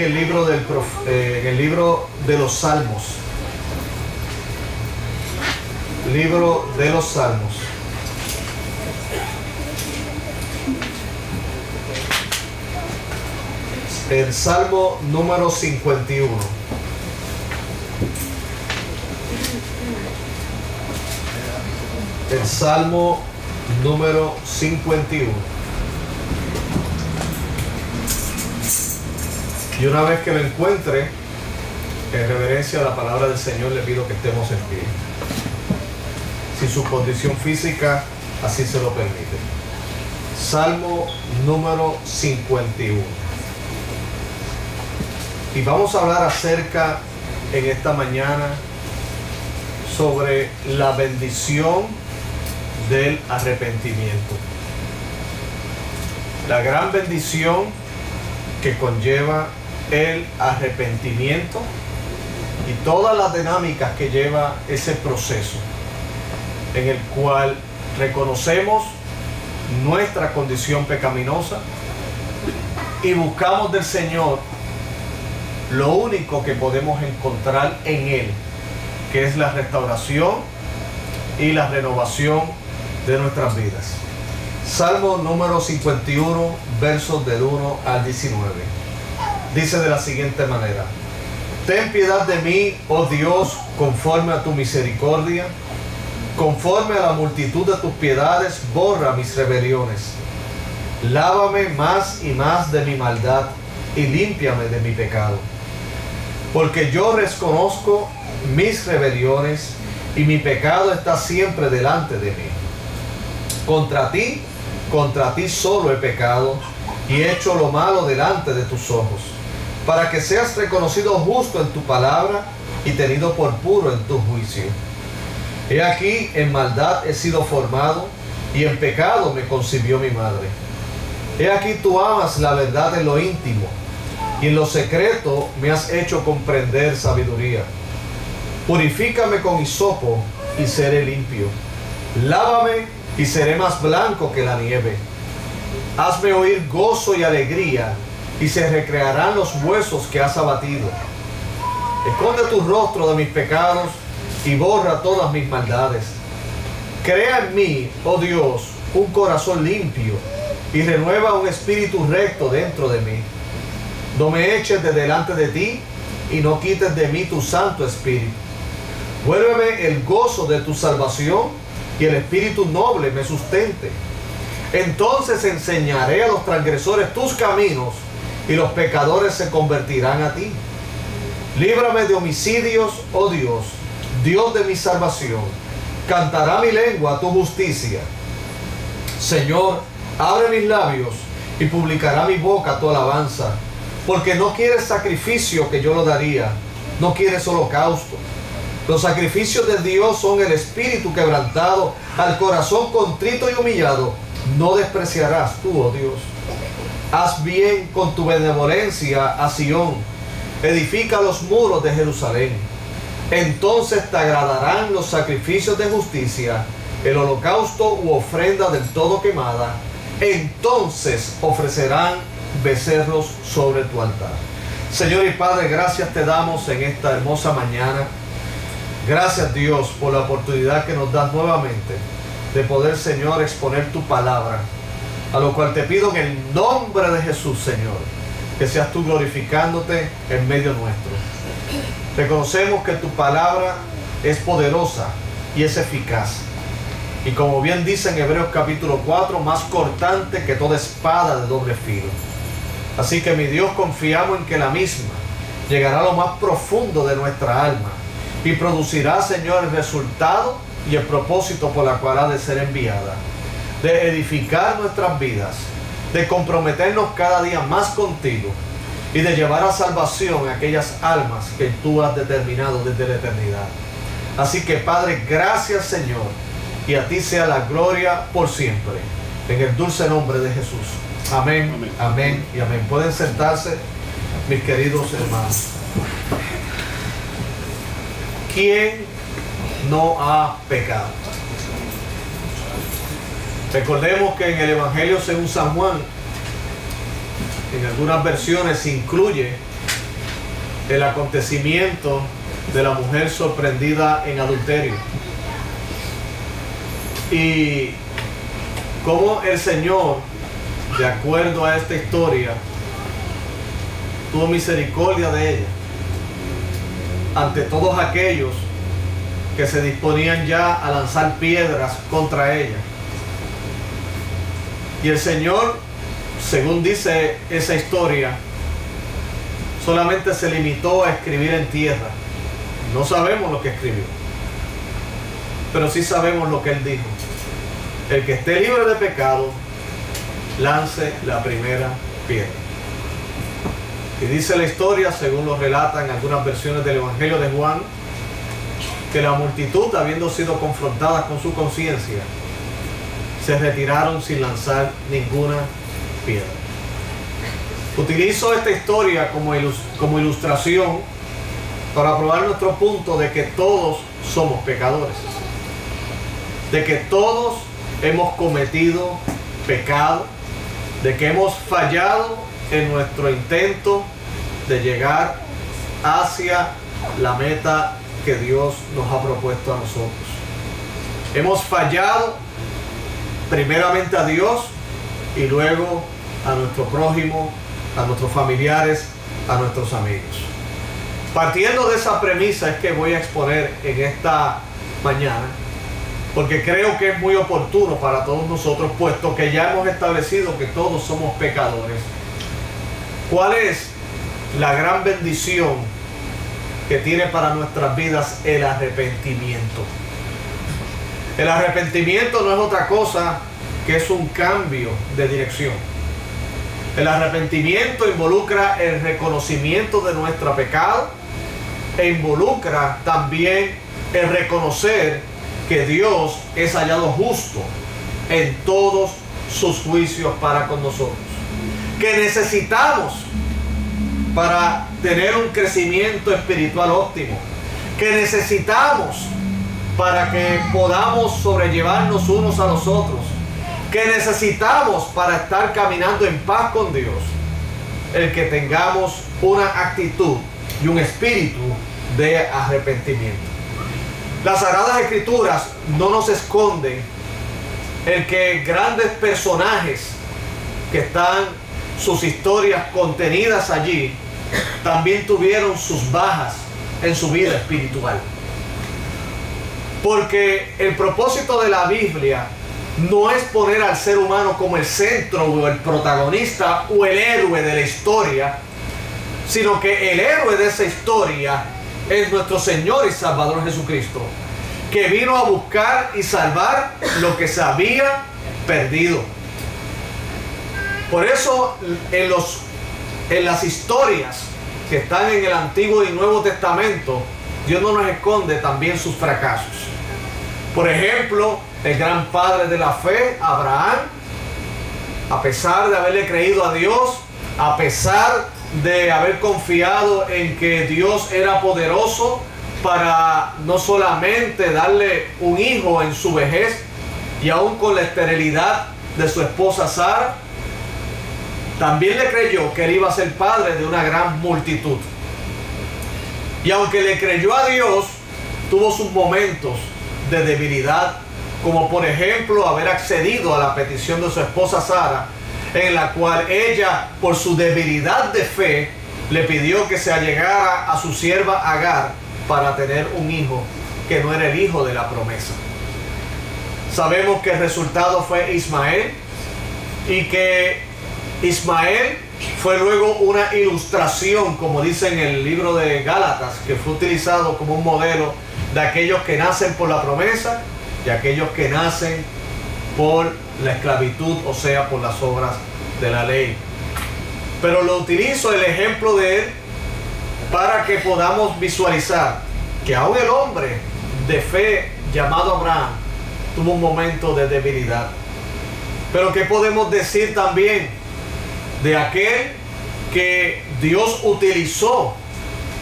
el libro de los Salmos. Libro de los Salmos. El Salmo número 51. El Salmo número 51. Y una vez que lo encuentre, en reverencia a la palabra del Señor, le pido que estemos en pie. Si su condición física así se lo permite. Salmo número 51. Y vamos a hablar acerca en esta mañana sobre la bendición del arrepentimiento. La gran bendición que conlleva el arrepentimiento y todas las dinámicas que lleva ese proceso, en el cual reconocemos nuestra condición pecaminosa y buscamos del Señor lo único que podemos encontrar en Él, que es la restauración y la renovación de nuestras vidas. Salmo número 51, versos del 1 al 19. Dice de la siguiente manera: Ten piedad de mí, oh Dios, conforme a tu misericordia. Conforme a la multitud de tus piedades, borra mis rebeliones. Lávame más y más de mi maldad y límpiame de mi pecado. Porque yo reconozco mis rebeliones y mi pecado está siempre delante de mí. Contra ti solo he pecado y he hecho lo malo delante de tus ojos, para que seas reconocido justo en tu palabra y tenido por puro en tu juicio. He aquí, en maldad he sido formado, y en pecado me concibió mi madre. He aquí, tú amas la verdad en lo íntimo, y en lo secreto me has hecho comprender sabiduría. Purifícame con hisopo, y seré limpio. Lávame, y seré más blanco que la nieve. Hazme oír gozo y alegría, y se recrearán los huesos que has abatido. Esconde tu rostro de mis pecados, y borra todas mis maldades. Crea en mí, oh Dios, un corazón limpio, y renueva un espíritu recto dentro de mí. No me eches de delante de ti, y no quites de mí tu Santo Espíritu. Vuélveme el gozo de tu salvación, y el espíritu noble me sustente. Entonces enseñaré a los transgresores tus caminos, y los pecadores se convertirán a ti. Líbrame de homicidios, oh Dios, Dios de mi salvación. Cantará mi lengua tu justicia. Señor, abre mis labios y publicará mi boca tu alabanza. Porque no quieres sacrificio que yo lo daría, no quieres holocausto. Los sacrificios de Dios son el espíritu quebrantado, al corazón contrito y humillado no despreciarás tú, oh Dios. Haz bien con tu benevolencia a Sión, edifica los muros de Jerusalén. Entonces te agradarán los sacrificios de justicia, el holocausto u ofrenda del todo quemada. Entonces ofrecerán becerros sobre tu altar. Señor y Padre, gracias te damos en esta hermosa mañana. Gracias, Dios, por la oportunidad que nos das nuevamente de poder, Señor, exponer tu palabra, a lo cual te pido en el nombre de Jesús, Señor, que seas tú glorificándote en medio nuestro. Reconocemos que tu palabra es poderosa y es eficaz. Y como bien dice en Hebreos capítulo 4, más cortante que toda espada de doble filo. Así que, mi Dios, confiamos en que la misma llegará a lo más profundo de nuestra alma y producirá, Señor, el resultado y el propósito por la cual ha de ser enviada, de edificar nuestras vidas, de comprometernos cada día más contigo y de llevar a salvación a aquellas almas que tú has determinado desde la eternidad. Así que, Padre, gracias, Señor, y a ti sea la gloria por siempre, en el dulce nombre de Jesús. Amén, amén, amén y amén. Pueden sentarse, mis queridos hermanos. ¿Quién no ha pecado? Recordemos que en el Evangelio según San Juan, en algunas versiones se incluye el acontecimiento de la mujer sorprendida en adulterio. Y cómo el Señor, de acuerdo a esta historia, tuvo misericordia de ella ante todos aquellos que se disponían ya a lanzar piedras contra ella. Y el Señor, según dice esa historia, solamente se limitó a escribir en tierra. No sabemos lo que escribió, pero sí sabemos lo que Él dijo: el que esté libre de pecado, lance la primera piedra. Y dice la historia, según lo relatan algunas versiones del Evangelio de Juan, que la multitud, habiendo sido confrontada con su conciencia, se retiraron sin lanzar ninguna piedra. Utilizo esta historia como ilustración para probar nuestro punto de que todos somos pecadores, de que todos hemos cometido pecado, de que hemos fallado en nuestro intento de llegar hacia la meta que Dios nos ha propuesto a nosotros. Hemos fallado primeramente a Dios y luego a nuestro prójimo, a nuestros familiares, a nuestros amigos. Partiendo de esa premisa es que voy a exponer en esta mañana, porque creo que es muy oportuno para todos nosotros, puesto que ya hemos establecido que todos somos pecadores. ¿Cuál es la gran bendición que tiene para nuestras vidas el arrepentimiento? El arrepentimiento no es otra cosa que es un cambio de dirección. El arrepentimiento involucra el reconocimiento de nuestro pecado e involucra también el reconocer que Dios es hallado justo en todos sus juicios para con nosotros, que necesitamos para tener un crecimiento espiritual óptimo, que necesitamos para que podamos sobrellevarnos unos a los otros, que necesitamos para estar caminando en paz con Dios, el que tengamos una actitud y un espíritu de arrepentimiento. Las Sagradas Escrituras no nos esconden el que grandes personajes que están sus historias contenidas allí también tuvieron sus bajas en su vida espiritual. Porque el propósito de la Biblia no es poner al ser humano como el centro o el protagonista o el héroe de la historia, sino que el héroe de esa historia es nuestro Señor y Salvador Jesucristo, que vino a buscar y salvar lo que se había perdido. Por eso en las historias que están en el Antiguo y Nuevo Testamento, Dios no nos esconde también sus fracasos. Por ejemplo, el gran padre de la fe, Abraham, a pesar de haberle creído a Dios, a pesar de haber confiado en que Dios era poderoso para no solamente darle un hijo en su vejez y aún con la esterilidad de su esposa Sara, también le creyó que él iba a ser padre de una gran multitud. Y aunque le creyó a Dios, tuvo sus momentos de debilidad, como por ejemplo haber accedido a la petición de su esposa Sara, en la cual ella, por su debilidad de fe, le pidió que se allegara a su sierva Agar para tener un hijo que no era el hijo de la promesa. Sabemos que el resultado fue Ismael, y que Ismael fue luego una ilustración, como dice en el libro de Gálatas, que fue utilizado como un modelo de aquellos que nacen por la promesa y aquellos que nacen por la esclavitud, o sea, por las obras de la ley. Pero lo utilizo el ejemplo de él para que podamos visualizar que aún el hombre de fe llamado Abraham tuvo un momento de debilidad. Pero ¿qué podemos decir también de aquel que Dios utilizó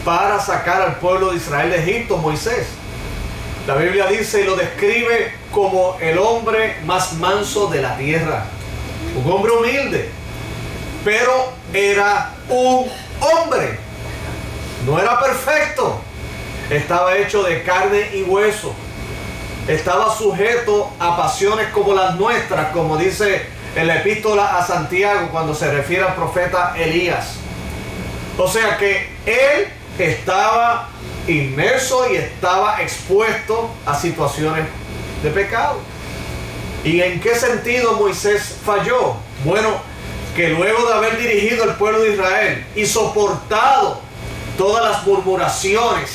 para sacar al pueblo de Israel de Egipto, Moisés? La Biblia dice y lo describe como el hombre más manso de la tierra, un hombre humilde, pero era un hombre. no era perfecto, estaba hecho de carne y hueso, estaba sujeto a pasiones como las nuestras, como dice en la epístola a Santiago cuando se refiere al profeta Elías. O sea que él estaba inmerso y estaba expuesto a situaciones de pecado. ¿Y en qué sentido Moisés falló? Bueno, que luego de haber dirigido al pueblo de Israel y soportado todas las murmuraciones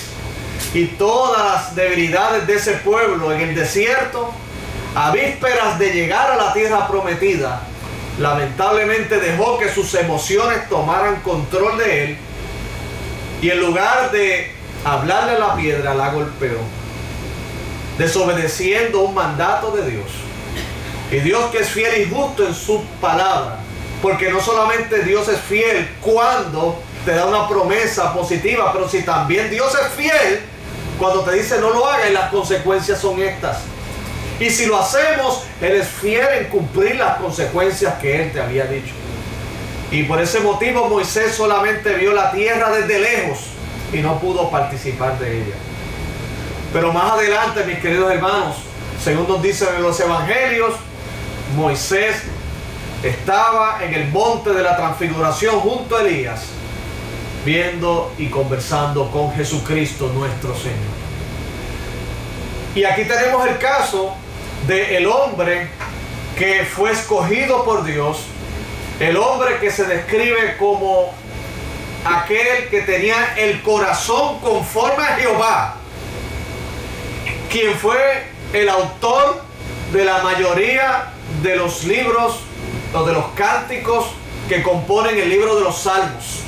y todas las debilidades de ese pueblo en el desierto, a vísperas de llegar a la tierra prometida, lamentablemente dejó que sus emociones tomaran control de él y en lugar de hablarle a la piedra, la golpeó, desobedeciendo un mandato de Dios. Y Dios, que es fiel y justo en su palabra, porque no solamente Dios es fiel cuando te da una promesa positiva, pero si también Dios es fiel cuando te dice no lo hagas y las consecuencias son estas. Y si lo hacemos, Él es fiel en cumplir las consecuencias que Él te había dicho. Y por ese motivo Moisés solamente vio la tierra desde lejos y no pudo participar de ella. Pero más adelante, mis queridos hermanos, según nos dicen en los evangelios, Moisés estaba en el monte de la transfiguración junto a Elías, viendo y conversando con Jesucristo nuestro Señor. Y aquí tenemos el caso del hombre que fue escogido por Dios, el hombre que se describe como aquel que tenía el corazón conforme a Jehová, quien fue el autor de la mayoría de los libros o de los cánticos que componen el libro de los Salmos,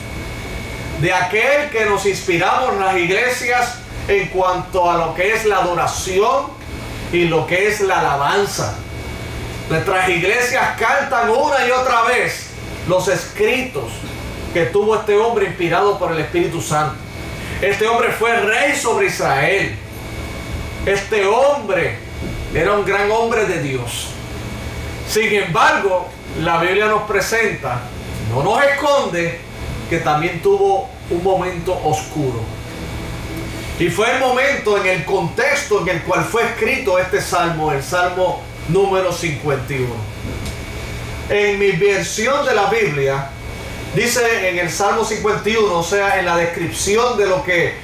de aquel que nos inspiramos en las iglesias en cuanto a lo que es la adoración y lo que es la alabanza. Nuestras iglesias cantan una y otra vez los escritos que tuvo este hombre inspirado por el Espíritu Santo. Este hombre fue rey sobre Israel. Este hombre era un gran hombre de Dios. Sin embargo, la Biblia nos presenta, no nos esconde, que también tuvo un momento oscuro. Y fue el momento, en el contexto en el cual fue escrito este salmo, el Salmo número 51. En mi versión de la Biblia, dice en el Salmo 51, o sea, en la descripción de lo que,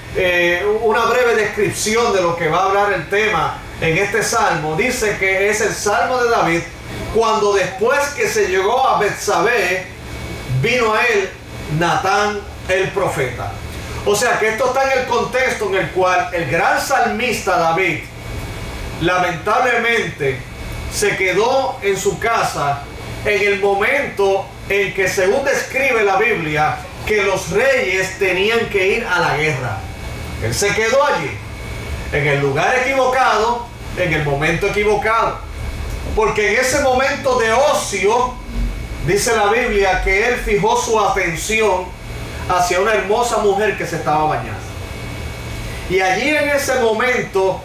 una breve descripción de lo que va a hablar el tema en este salmo, dice que es el Salmo de David, cuando después que se llegó a Betsabé, vino a él Natán el profeta. O sea que esto está en el contexto en el cual el gran salmista David lamentablemente se quedó en su casa en el momento en que, según describe la Biblia, que los reyes tenían que ir a la guerra. Él se quedó allí, en el lugar equivocado, en el momento equivocado, porque en ese momento de ocio, dice la Biblia que él fijó su atención hacia una hermosa mujer que se estaba bañando. Y allí en ese momento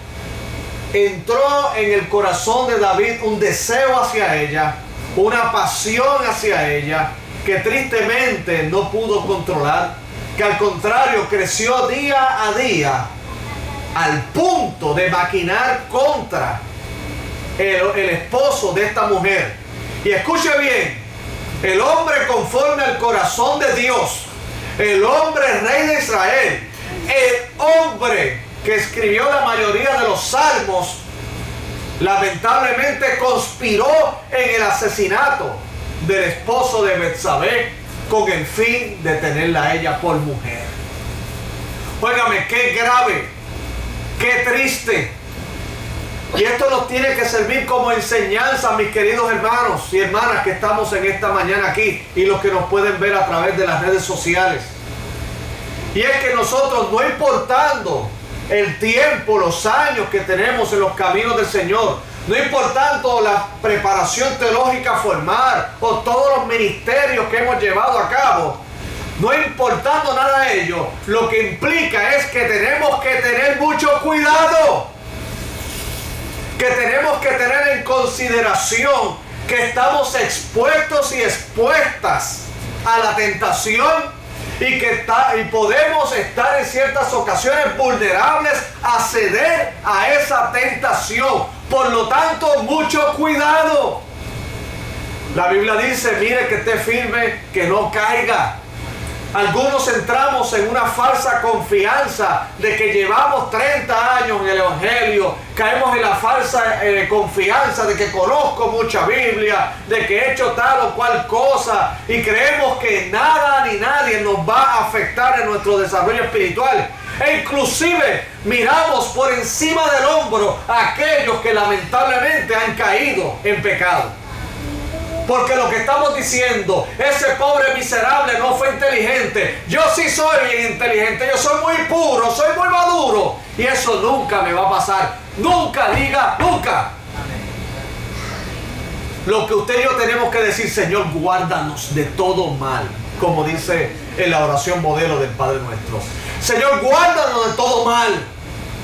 entró en el corazón de David un deseo hacia ella, una pasión hacia ella, que tristemente no pudo controlar, que al contrario creció día a día, al punto de maquinar contra el esposo de esta mujer. Y escuche bien, el hombre conforme al corazón de Dios, el hombre rey de Israel, el hombre que escribió la mayoría de los salmos, lamentablemente conspiró en el asesinato del esposo de Betsabé con el fin de tenerla a ella por mujer. Óigame, qué grave, qué triste. Y esto nos tiene que servir como enseñanza, mis queridos hermanos y hermanas que estamos en esta mañana aquí y los que nos pueden ver a través de las redes sociales. Y es que nosotros, no importando el tiempo, los años que tenemos en los caminos del Señor, no importando la preparación teológica formal o todos los ministerios que hemos llevado a cabo, no importando nada de ello, lo que implica es que tenemos que tener mucho cuidado, que tenemos que tener en consideración que estamos expuestos y expuestas a la tentación y podemos estar en ciertas ocasiones vulnerables a ceder a esa tentación. Por lo tanto, mucho cuidado. La Biblia dice, mire que esté firme, que no caiga. Algunos entramos en una falsa confianza de que llevamos 30 años en el Evangelio. Caemos en la falsa confianza de que conozco mucha Biblia, de que he hecho tal o cual cosa, y creemos que nada ni nadie nos va a afectar en nuestro desarrollo espiritual. E inclusive miramos por encima del hombro a aquellos que lamentablemente han caído en pecado. Porque lo que estamos diciendo, ese pobre miserable no fue inteligente. Yo sí soy bien inteligente, yo soy muy puro, soy muy maduro. Y eso nunca me va a pasar. Nunca, diga nunca. Lo que usted y yo tenemos que decir, Señor, guárdanos de todo mal. Como dice en la oración modelo del Padre Nuestro. Señor, guárdanos de todo mal.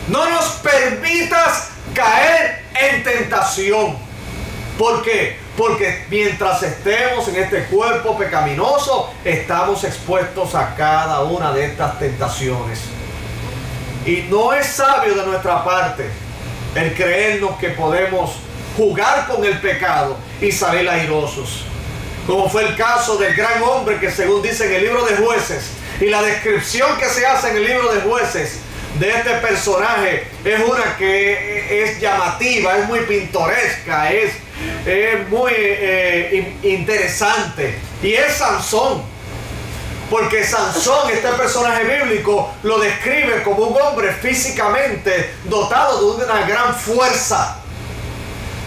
No nos permitas caer en tentación. ¿Por qué? Porque mientras estemos en este cuerpo pecaminoso, estamos expuestos a cada una de estas tentaciones. Y no es sabio de nuestra parte el creernos que podemos jugar con el pecado y salir airosos. Como fue el caso del gran hombre que, según dice en el libro de Jueces, y la descripción que se hace en el libro de Jueces de este personaje es una que es llamativa, es muy pintoresca, es muy interesante, y es Sansón. Porque Sansón, este personaje bíblico, lo describe como un hombre físicamente dotado de una gran fuerza,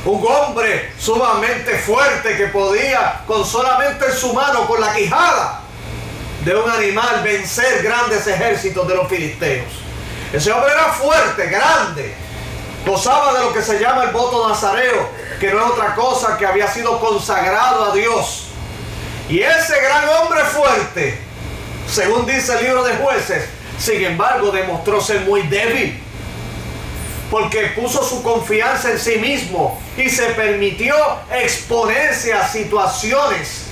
un hombre sumamente fuerte que podía con solamente en su mano, con la quijada de un animal, vencer grandes ejércitos de los filisteos. Ese hombre era fuerte, grande, gozaba de lo que se llama el voto nazareo, que no es otra cosa que había sido consagrado a Dios. Y ese gran hombre fuerte, según dice el libro de Jueces, sin embargo demostró ser muy débil, porque puso su confianza en sí mismo y se permitió exponerse a situaciones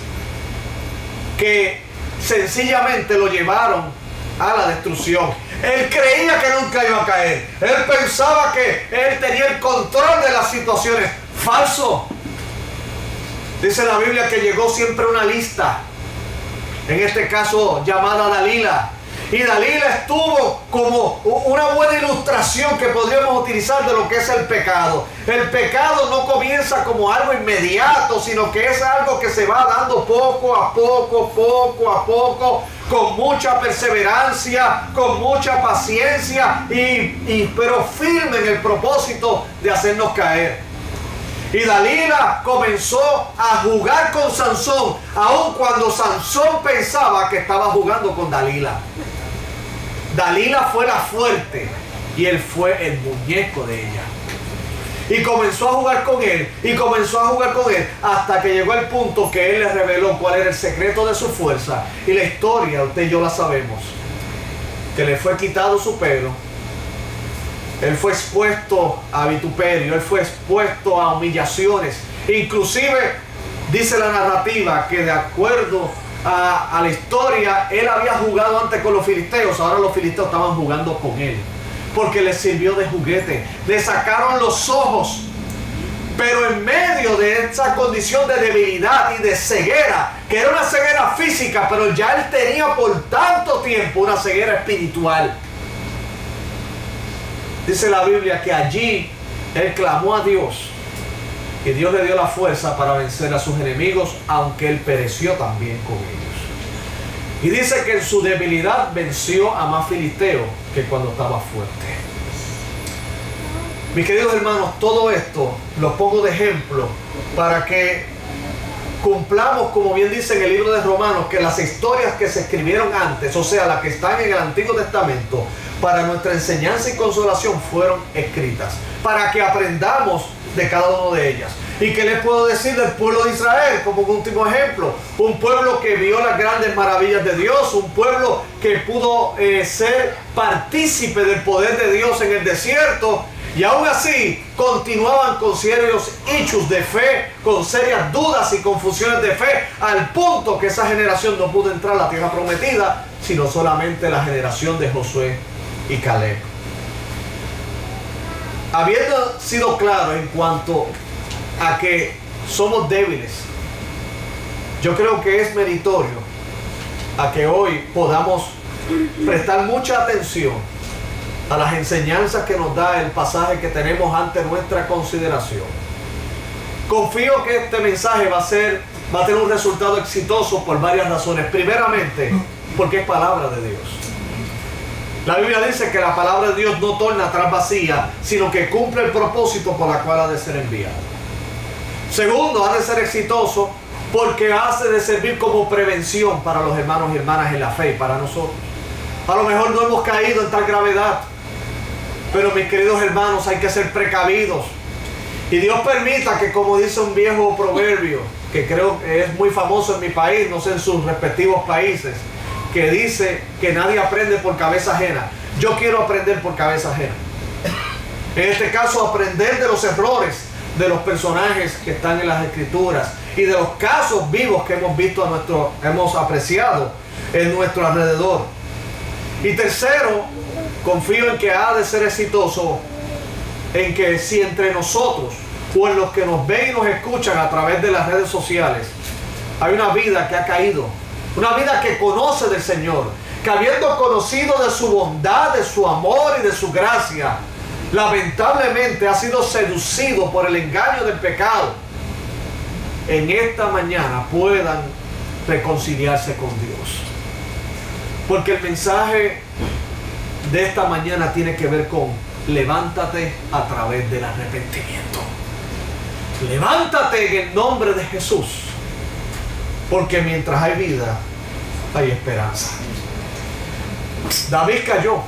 que sencillamente lo llevaron a la destrucción. Él creía que nunca iba a caer. Él pensaba que él tenía el control de las situaciones. Falso. Dice la Biblia que llegó siempre una lista, en este caso llamada Dalila. Y Dalila estuvo como una buena ilustración que podríamos utilizar de lo que es el pecado. El pecado no comienza como algo inmediato, sino que es algo que se va dando poco a poco, con mucha perseverancia, con mucha paciencia, pero firme en el propósito de hacernos caer. Y Dalila comenzó a jugar con Sansón, aun cuando Sansón pensaba que estaba jugando con Dalila. Dalila fue la fuerte y él fue el muñeco de ella. Y comenzó a jugar con él, hasta que llegó el punto que él le reveló cuál era el secreto de su fuerza. Y la historia, usted y yo la sabemos, que le fue quitado su pelo. Él fue expuesto a vituperio, él fue expuesto a humillaciones. Inclusive dice la narrativa que de acuerdo a la historia, él había jugado antes con los filisteos, ahora los filisteos estaban jugando con él, porque les sirvió de juguete. Le sacaron los ojos, pero en medio de esa condición de debilidad y de ceguera, que era una ceguera física, pero ya él tenía por tanto tiempo una ceguera espiritual. Dice la Biblia que allí él clamó a Dios y Dios le dio la fuerza para vencer a sus enemigos, aunque él pereció también con ellos. Y dice que en su debilidad venció a más filisteos que cuando estaba fuerte. Mis queridos hermanos, todo esto lo pongo de ejemplo para que cumplamos, como bien dice en el libro de Romanos, que las historias que se escribieron antes, o sea, las que están en el Antiguo Testamento, para nuestra enseñanza y consolación fueron escritas, para que aprendamos de cada una de ellas. ¿Y qué les puedo decir del pueblo de Israel como un último ejemplo? Un pueblo que vio las grandes maravillas de Dios, un pueblo que pudo ser partícipe del poder de Dios en el desierto, y aún así continuaban con serios hechos de fe, con serias dudas y confusiones de fe, al punto que esa generación no pudo entrar a la tierra prometida, sino solamente la generación de Josué y Caleb. Habiendo sido claro en cuanto a que somos débiles, yo creo que es meritorio a que hoy podamos prestar mucha atención a las enseñanzas que nos da el pasaje que tenemos ante nuestra consideración. Confío que este mensaje va a tener un resultado exitoso por varias razones. Primeramente, porque es palabra de Dios. La Biblia dice que la palabra de Dios no torna atrás vacía, sino que cumple el propósito por la cual ha de ser enviada. Segundo, ha de ser exitoso porque hace de servir como prevención para los hermanos y hermanas en la fe y para nosotros. A lo mejor no hemos caído en tal gravedad, pero mis queridos hermanos, hay que ser precavidos. Y Dios permita que, como dice un viejo proverbio, que creo que es muy famoso en mi país, no sé en sus respectivos países, que dice que nadie aprende por cabeza ajena. Yo quiero aprender por cabeza ajena. En este caso, aprender de los errores de los personajes que están en las Escrituras y de los casos vivos que hemos visto hemos apreciado en nuestro alrededor. Y tercero, confío en que ha de ser exitoso en que si entre nosotros o en los que nos ven y nos escuchan a través de las redes sociales hay una vida que ha caído, una vida que conoce del Señor, que habiendo conocido de su bondad, de su amor y de su gracia, lamentablemente ha sido seducido por el engaño del pecado, en esta mañana puedan reconciliarse con Dios. Porque el mensaje de esta mañana tiene que ver con levántate a través del arrepentimiento. Levántate en el nombre de Jesús, porque mientras hay vida, hay esperanza. David cayó.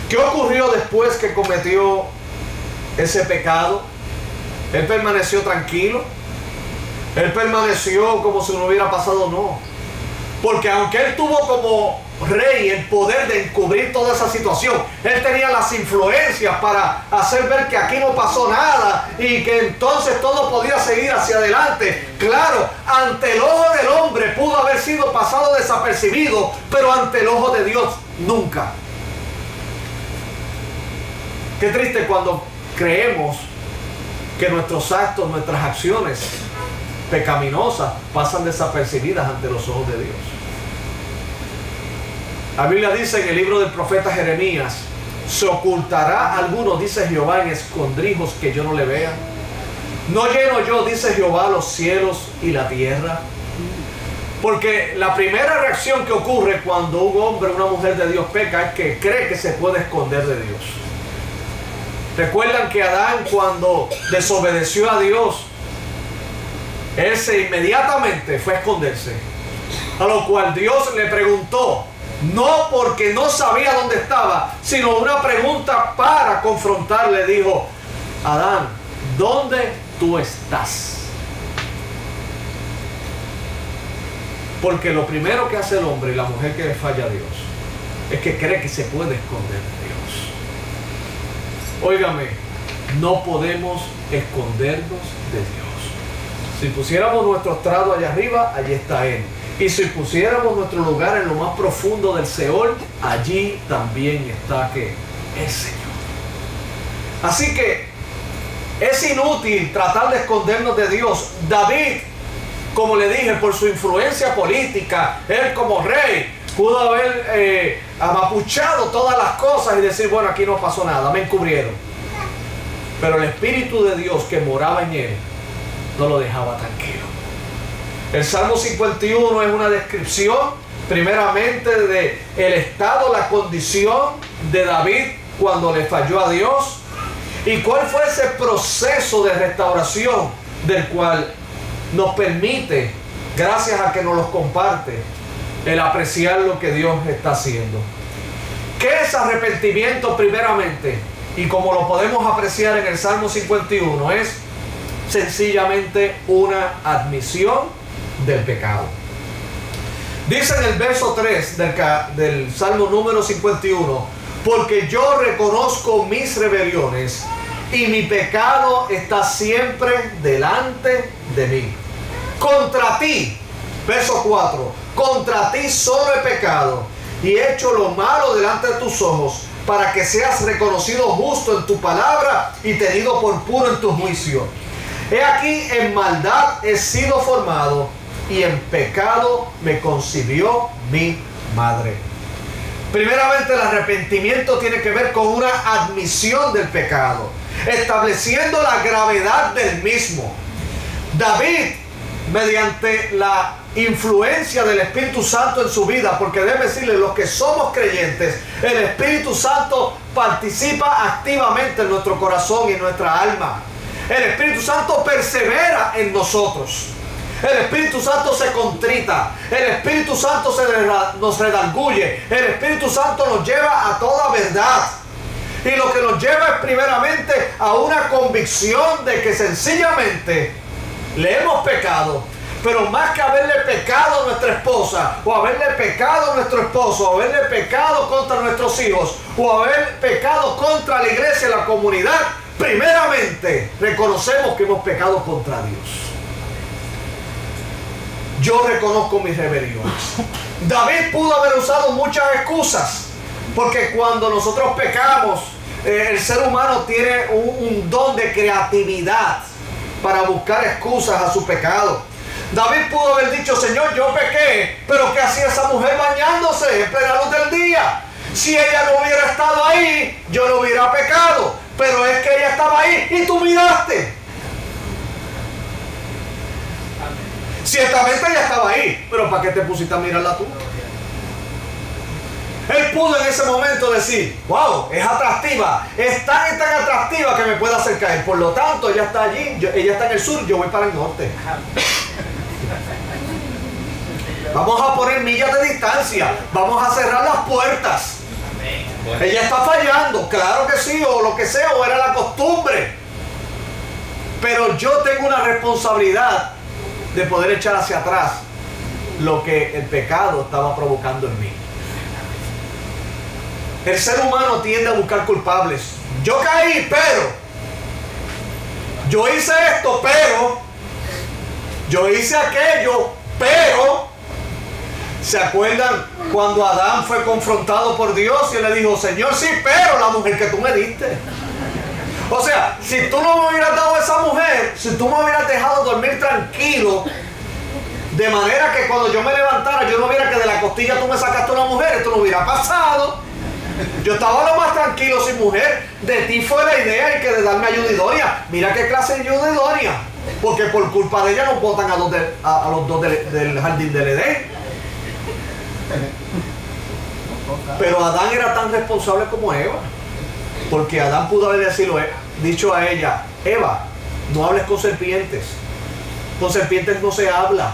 ¿Qué ocurrió después que cometió ese pecado? Él permaneció tranquilo. Él permaneció como si no hubiera pasado, no. Porque aunque él tuvo como rey el poder de encubrir toda esa situación, él tenía las influencias para hacer ver que aquí no pasó nada y que entonces todo podía seguir hacia adelante. Claro, ante el ojo del hombre pudo haber sido pasado desapercibido, pero ante el ojo de Dios nunca. Qué triste cuando creemos que nuestros actos, nuestras acciones pecaminosas pasan desapercibidas ante los ojos de Dios. La Biblia dice en el libro del profeta Jeremías: ¿se ocultará alguno, dice Jehová, en escondrijos que yo no le vea? ¿No lleno yo, dice Jehová, los cielos y la tierra? Porque la primera reacción que ocurre cuando un hombre o una mujer de Dios peca es que cree que se puede esconder de Dios. Recuerdan que Adán, cuando desobedeció a Dios, él inmediatamente fue a esconderse. A lo cual Dios le preguntó, no porque no sabía dónde estaba, sino una pregunta para confrontarle. Dijo: Adán, ¿dónde tú estás? Porque lo primero que hace el hombre y la mujer que le falla a Dios es que cree que se puede esconder de Dios. Óigame, no podemos escondernos de Dios. Si pusiéramos nuestro estrado allá arriba, allí está Él. Y si pusiéramos nuestro lugar en lo más profundo del Seol, allí también está ¿qué? El Señor. Así que es inútil tratar de escondernos de Dios. David, como le dije, por su influencia política, él como rey pudo haber amapuchado todas las cosas y decir: bueno, aquí no pasó nada, me encubrieron. Pero el Espíritu de Dios que moraba en él no lo dejaba tranquilo. El Salmo 51 es una descripción primeramente de el estado, la condición de David cuando le falló a Dios y cuál fue ese proceso de restauración del cual nos permite, gracias a que nos los comparte, el apreciar lo que Dios está haciendo. ¿Qué es arrepentimiento primeramente? Y como lo podemos apreciar en el Salmo 51, es sencillamente una admisión del pecado. Dice en el verso 3 del Salmo número 51: porque yo reconozco mis rebeliones y mi pecado está siempre delante de mí. Contra ti Verso 4. Contra ti solo he pecado y he hecho lo malo delante de tus ojos, para que seas reconocido justo en tu palabra y tenido por puro en tu juicio. He aquí, en maldad he sido formado, y en pecado me concibió mi madre. Primeramente, el arrepentimiento tiene que ver con una admisión del pecado, estableciendo la gravedad del mismo. David, mediante la influencia del Espíritu Santo en su vida, porque debe decirle, los que somos creyentes, el Espíritu Santo participa activamente en nuestro corazón y en nuestra alma. El Espíritu Santo persevera en nosotros. El Espíritu Santo se contrita. El Espíritu Santo nos redarguye. El Espíritu Santo nos lleva a toda verdad. Y lo que nos lleva es primeramente a una convicción de que sencillamente le hemos pecado. Pero más que haberle pecado a nuestra esposa, o haberle pecado a nuestro esposo, o haberle pecado contra nuestros hijos, o haber pecado contra la iglesia y la comunidad, primeramente reconocemos que hemos pecado contra Dios. Yo reconozco mis rebeliones. David pudo haber usado muchas excusas, porque cuando nosotros pecamos, el ser humano tiene un don de creatividad para buscar excusas a su pecado. David pudo haber dicho, Señor, yo pequé, pero ¿qué hacía esa mujer bañándose en plena luz del día? Si ella no hubiera estado ahí, yo no hubiera pecado, pero es que ella estaba ahí y tú miraste. Ciertamente ella estaba ahí, pero ¿para qué te pusiste a mirarla tú? Él pudo en ese momento decir, wow, es atractiva, es tan atractiva que me puede hacer caer. Por lo tanto, ella está allí, ella está en el sur, yo voy para el norte. Vamos a poner millas de distancia, vamos a cerrar las puertas. Ella está fallando, claro que sí, o lo que sea, o era la costumbre. Pero yo tengo una responsabilidad de poder echar hacia atrás lo que el pecado estaba provocando en mí. El ser humano tiende a buscar culpables. Yo caí, pero yo hice esto, pero yo hice aquello, pero ¿se acuerdan cuando Adán fue confrontado por Dios y él le dijo, Señor, sí, pero la mujer que tú me diste? O sea, si tú no me hubieras dado a esa mujer, si tú me hubieras dejado dormir tranquilo, de manera que cuando yo me levantara, yo no viera que de la costilla tú me sacaste una mujer, esto no hubiera pasado. Yo estaba lo más tranquilo sin mujer. De ti fue la idea y que de darme ayuda idónea. Mira qué clase de ayuda idónea. Porque por culpa de ella nos botan a los dos del jardín del Edén. Pero Adán era tan responsable como Eva. Porque Adán pudo haber dicho a ella, Eva, no hables con serpientes. Con serpientes no se habla.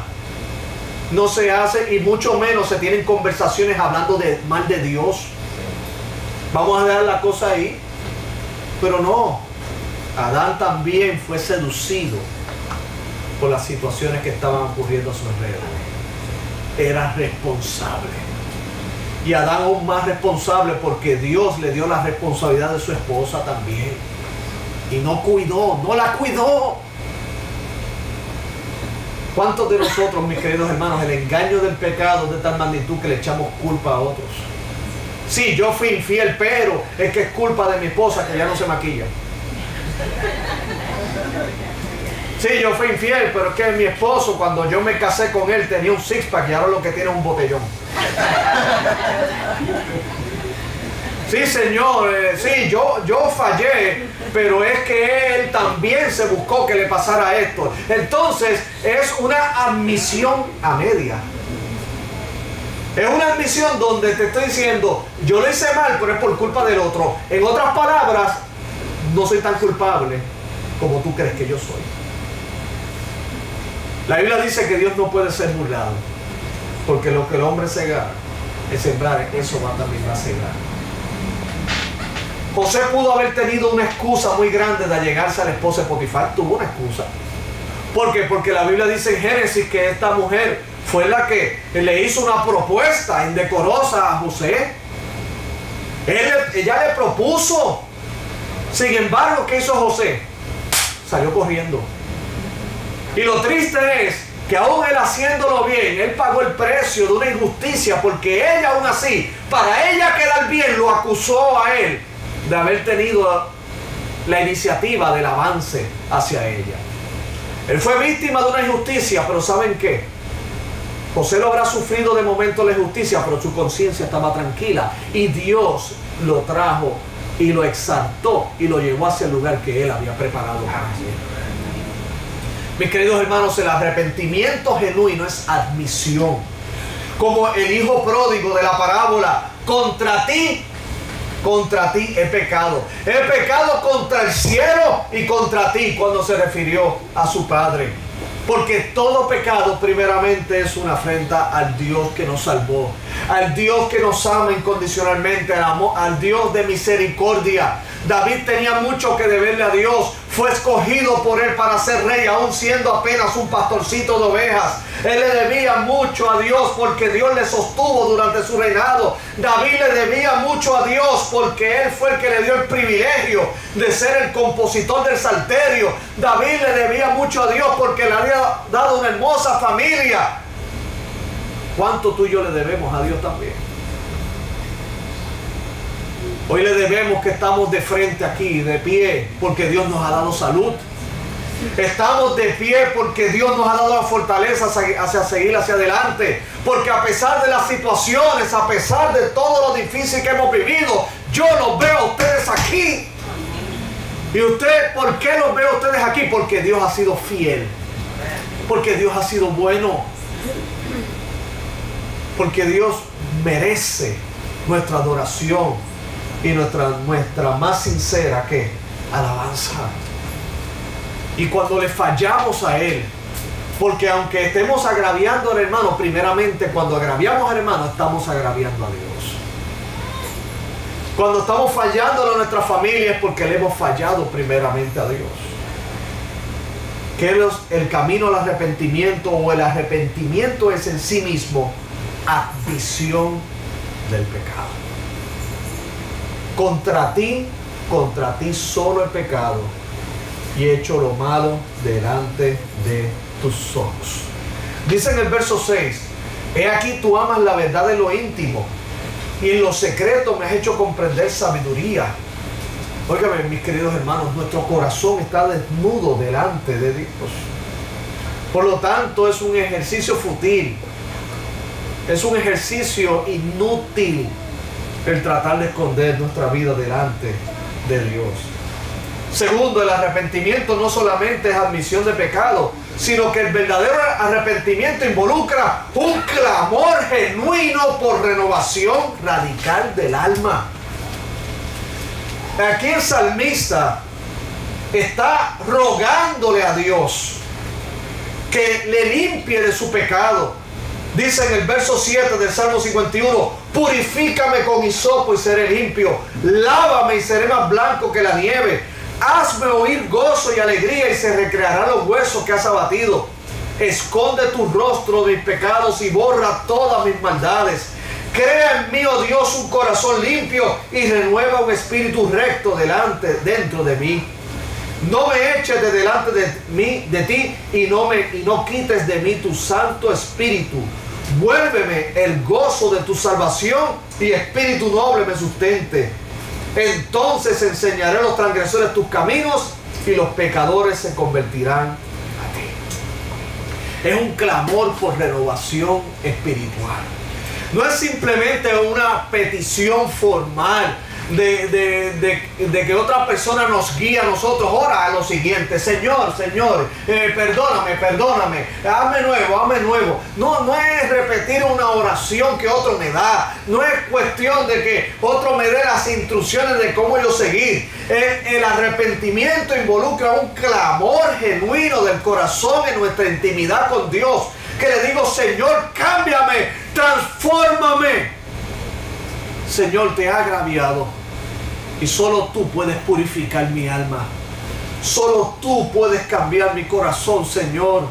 No se hace y mucho menos se tienen conversaciones hablando mal de Dios. Vamos a dejar la cosa ahí. Pero no. Adán también fue seducido por las situaciones que estaban ocurriendo a su alrededor. Era responsable. Y Adán aún más responsable porque Dios le dio la responsabilidad de su esposa también. Y no la cuidó. ¿Cuántos de nosotros, mis queridos hermanos, el engaño del pecado es de tal magnitud que le echamos culpa a otros? Sí, yo fui infiel, pero es que es culpa de mi esposa que ya no se maquilla. Sí, yo fui infiel, pero es que mi esposo, cuando yo me casé con él, tenía un six-pack y ahora lo que tiene es un botellón. Sí, señor, sí, yo fallé, pero es que él también se buscó que le pasara esto. Entonces, es una admisión a media. Es una admisión donde te estoy diciendo, yo lo hice mal, pero es por culpa del otro. En otras palabras, no soy tan culpable como tú crees que yo soy. La Biblia dice que Dios no puede ser burlado, porque lo que el hombre sembrar, eso también va a cegar. José pudo haber tenido una excusa muy grande de allegarse a la esposa de Potifar. Tuvo una excusa. ¿Por qué? Porque la Biblia dice en Génesis que esta mujer fue la que le hizo una propuesta indecorosa a José. Ella le propuso. Sin embargo, ¿qué hizo José? Salió corriendo. Y lo triste es que aún él haciéndolo bien, él pagó el precio de una injusticia, porque ella aún así, para ella quedar bien, lo acusó a él de haber tenido la iniciativa del avance hacia ella. Él fue víctima de una injusticia, pero ¿saben qué? José lo habrá sufrido de momento la injusticia, pero su conciencia estaba tranquila, y Dios lo trajo y lo exaltó y lo llevó hacia el lugar que él había preparado para él. Mis queridos hermanos, el arrepentimiento genuino es admisión. Como el hijo pródigo de la parábola: contra ti he pecado. He pecado contra el cielo y contra ti, cuando se refirió a su padre. Porque todo pecado primeramente es una afrenta al Dios que nos salvó, al Dios que nos ama incondicionalmente, al Dios de misericordia. David tenía mucho que deberle a Dios. Fue escogido por él para ser rey, aún siendo apenas un pastorcito de ovejas. Él le debía mucho a Dios porque Dios le sostuvo durante su reinado. David le debía mucho a Dios porque él fue el que le dio el privilegio de ser el compositor del salterio. David le debía mucho a Dios porque le había dado una hermosa familia. ¿Cuánto tú y yo le debemos a Dios también? Hoy le debemos que estamos de frente aquí, de pie, porque Dios nos ha dado salud. Estamos de pie porque Dios nos ha dado la fortaleza hacia seguir hacia adelante. Porque a pesar de las situaciones, a pesar de todo lo difícil que hemos vivido, yo los veo a ustedes aquí. ¿Y usted por qué los veo a ustedes aquí? Porque Dios ha sido fiel. Porque Dios ha sido bueno. Porque Dios merece nuestra adoración y nuestra más sincera ¿qué? Alabanza. Y cuando le fallamos a Él, porque aunque estemos agraviando al hermano, primeramente cuando agraviamos al hermano estamos agraviando a Dios. Cuando estamos fallando a nuestra familia es porque le hemos fallado primeramente a Dios. Que el camino al arrepentimiento, o el arrepentimiento es en sí mismo admisión del pecado. Contra ti solo he pecado y he hecho lo malo delante de tus ojos. Dice en el verso 6: he aquí tú amas la verdad de lo íntimo, y en lo secreto me has hecho comprender sabiduría. Óigame, mis queridos hermanos, nuestro corazón está desnudo delante de Dios. Por lo tanto, es un ejercicio fútil, es un ejercicio inútil el tratar de esconder nuestra vida delante de Dios. Segundo, el arrepentimiento no solamente es admisión de pecado, sino que el verdadero arrepentimiento involucra un clamor genuino por renovación radical del alma. Aquí el salmista está rogándole a Dios que le limpie de su pecado. Dice en el verso 7 del Salmo 51: purifícame con hisopo y seré limpio, lávame y seré más blanco que la nieve, hazme oír gozo y alegría y se recrearán los huesos que has abatido. Esconde tu rostro de mis pecados y borra todas mis maldades. Crea en mí, oh Dios, un corazón limpio y renueva un espíritu recto dentro de mí. No me eches de delante de ti y no quites de mí tu Santo Espíritu. Vuélveme el gozo de tu salvación y espíritu noble me sustente. Entonces enseñaré a los transgresores tus caminos y los pecadores se convertirán a ti. Es un clamor por renovación espiritual. No es simplemente una petición formal de que otra persona nos guíe a nosotros. Ora a lo siguiente: Señor, perdóname, hazme nuevo. No es repetir una oración que otro me da. No es cuestión de que otro me dé las instrucciones de cómo yo seguir. El arrepentimiento involucra un clamor genuino del corazón en nuestra intimidad con Dios, que le digo: Señor, cámbiame, transfórmame. Señor, te he agraviado y solo tú puedes purificar mi alma. Solo tú puedes cambiar mi corazón, Señor.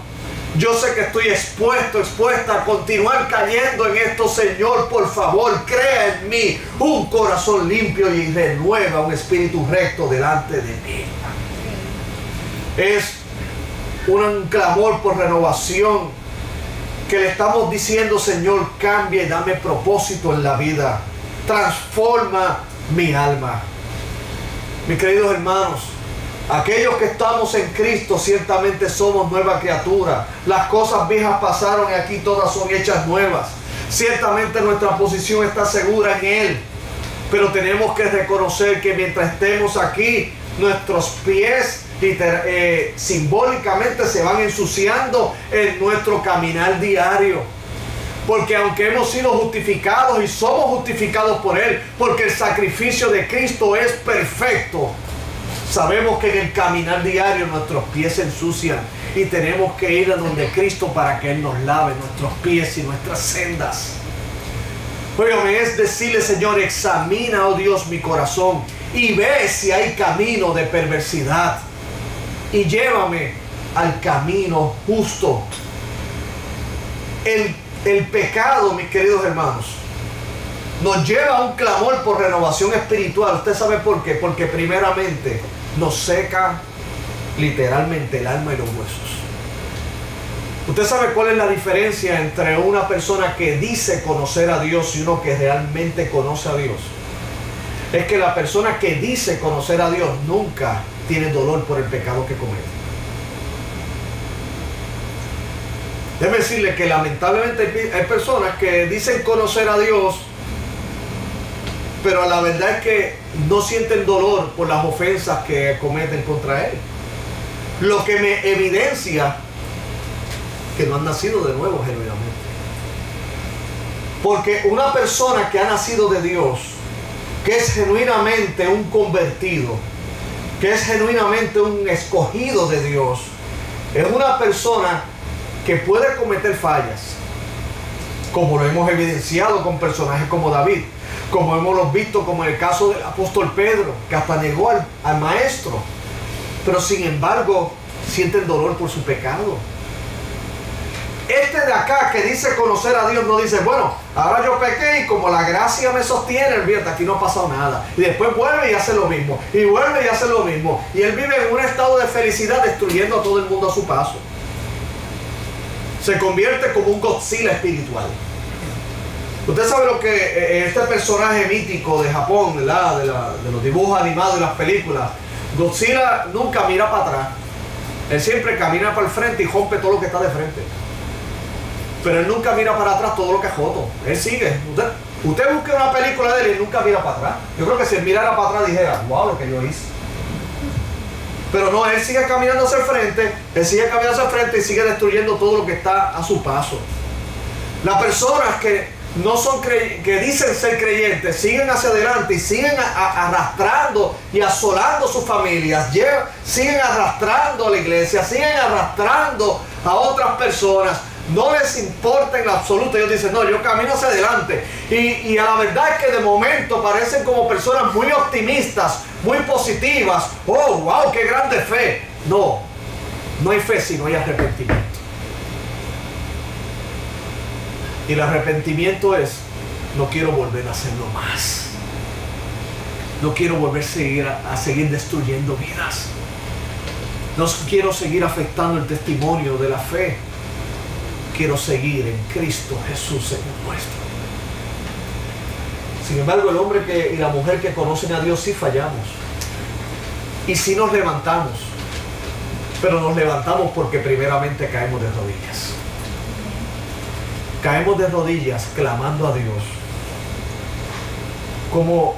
Yo sé que estoy expuesta a continuar cayendo en esto, Señor. Por favor, crea en mí un corazón limpio y renueva un espíritu recto delante de mí. Es un clamor por renovación que le estamos diciendo, Señor, cambia y dame propósito en la vida. Transforma mi alma. Mis queridos hermanos, aquellos que estamos en Cristo ciertamente somos nueva criatura. Las cosas viejas pasaron y aquí todas son hechas nuevas. Ciertamente nuestra posición está segura en Él. Pero tenemos que reconocer que mientras estemos aquí, nuestros pies simbólicamente se van ensuciando en nuestro caminar diario. Porque aunque hemos sido justificados y somos justificados por Él, porque el sacrificio de Cristo es perfecto, sabemos que en el caminar diario nuestros pies se ensucian y tenemos que ir a donde Cristo para que Él nos lave nuestros pies y nuestras sendas. Óigame, es decirle, Señor, examina, oh Dios, mi corazón y ve si hay camino de perversidad y llévame al camino justo. El pecado, mis queridos hermanos, nos lleva a un clamor por renovación espiritual. ¿Usted sabe por qué? Porque primeramente nos seca literalmente el alma y los huesos. ¿Usted sabe cuál es la diferencia entre una persona que dice conocer a Dios y uno que realmente conoce a Dios? Es que la persona que dice conocer a Dios nunca tiene dolor por el pecado que comete. Déjeme decirle que lamentablemente hay personas que dicen conocer a Dios, pero la verdad es que no sienten dolor por las ofensas que cometen contra Él. Lo que me evidencia que no han nacido de nuevo genuinamente. Porque una persona que ha nacido de Dios, que es genuinamente un convertido, que es genuinamente un escogido de Dios, es una persona que puede cometer fallas, como lo hemos evidenciado con personajes como David, como hemos visto como en el caso del apóstol Pedro, que hasta negó al maestro, pero sin embargo siente el dolor por su pecado. Este de acá que dice conocer a Dios no dice, bueno, ahora yo pequé y como la gracia me sostiene, olvídate, aquí no ha pasado nada. Y después vuelve y hace lo mismo, y vuelve y hace lo mismo. Y él vive en un estado de felicidad destruyendo a todo el mundo a su paso. Se convierte como un Godzilla espiritual. Usted sabe lo que este personaje mítico de Japón, ¿verdad? De los dibujos animados y las películas, Godzilla nunca mira para atrás. Él siempre camina para el frente y rompe todo lo que está de frente. Pero él nunca mira para atrás todo lo que es joto. Él sigue. Usted busque una película de él y él nunca mira para atrás. Yo creo que si él mirara para atrás dijera, wow, lo que yo hice. Pero no, él sigue caminando hacia el frente, él sigue caminando hacia el frente y sigue destruyendo todo lo que está a su paso. Las personas que no son que dicen ser creyentes siguen hacia adelante y siguen arrastrando y asolando sus familias, siguen arrastrando a la iglesia, siguen arrastrando a otras personas. No les importa en lo absoluto. Ellos dicen, no, yo camino hacia adelante. Y a la verdad es que de momento parecen como personas muy optimistas, muy positivas. Oh, wow, qué grande fe. No, no hay fe si no hay arrepentimiento. Y el arrepentimiento es, no quiero volver a hacerlo más. No quiero volver a seguir destruyendo vidas. No quiero seguir afectando el testimonio de la fe. Quiero seguir en Cristo Jesús, Señor nuestro. Sin embargo, el hombre y la mujer que conocen a Dios sí fallamos. Y sí nos levantamos. Pero nos levantamos porque primeramente caemos de rodillas. Caemos de rodillas clamando a Dios. Como